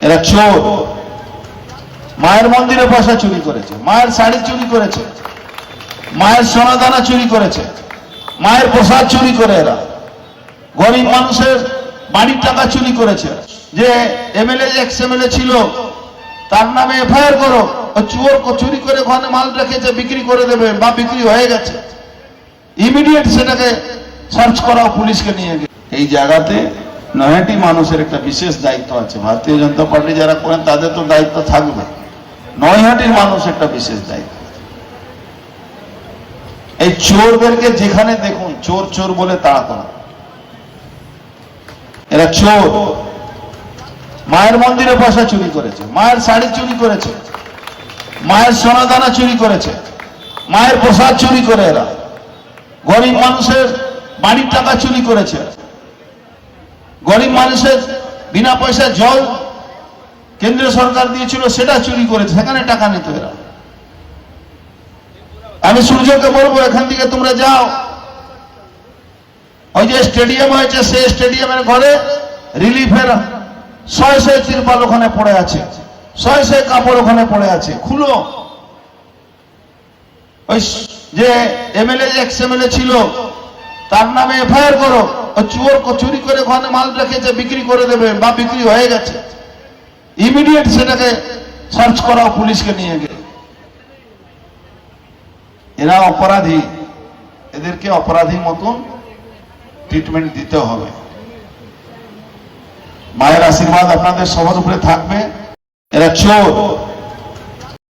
এরা চোর। মায়ের মন্দিরে পয়সা চুরি করেছে, মায়ের শাড়ি চুরি করেছে, মায়ের সোনাদানা চুরি করেছে, মায়ের প্রসাদ চুরি করে এরা গরিব মানুষের বাড়ির টাকা চুরি করেছে। যে এমএলএ এক্স এমএলএ ছিল তার নামে এফআইআর করো, ও চোর চুরি করে ওখানে মাল রেখেছে, বিক্রি করে দেবে বা বিক্রি হয়ে গেছে, ইমিডিয়েট সেটাকে সার্চ করাও, পুলিশকে নিয়ে গিয়ে। এই জায়গাতে নয়াটি মানুষের একটা বিশেষ দায়িত্ব আছে। ভারতীয় জনতা পার্টি যারা করেন তাদের তো দায়িত্ব থাকবে, নৈহাটির মানুষ একটা বিশেষ দায়িত্ব। এই চোরদেরকে যেখানে দেখুন চোর চোর বলে তাড়া করা। এরা চোর। মায়ের মন্দিরে পয়সা চুরি করেছে, মায়ের শাড়ি চুরি করেছে, মায়ের সোনাদানা চুরি করেছে, মায়ের প্রসাদ চুরি করে এরা গরিব মানুষের বাড়ির টাকা চুরি করেছে, গরিব মানুষের বিনা পয়সায় জল কেন্দ্রীয় সরকার দিয়েছিল সেটা চুরি করেছে, সেখানে টাকা নিত এরা। আমি সূর্যকে বলবো এখান থেকে তোমরা যাও, ওই যে স্টেডিয়াম হয়েছে সেই স্টেডিয়ামের ঘরে রিলিফের শয়ে শয়ে তিরপাল ওখানে পড়ে আছে, শয়ে শয়ে কাপড় ওখানে পড়ে আছে, খুলো। ওই যে এমএলএ এক্স এমএলএ ছিল তার নামে এফআইআর করো, ও চোর চুরি করে ওখানে মাল রেখেছে, বিক্রি করে দেবে বা বিক্রি হয়ে গেছে, ইমিডিয়েট সেটাকে সার্চ করাও, পুলিশকে নিয়ে গিয়ে। এরা অপরাধী, এদেরকে অপরাধী মতন ট্রিটমেন্ট দিতে হবে। মায়ের আশীর্বাদ আপনাদের সবার উপরে থাকবে। এরা চোর।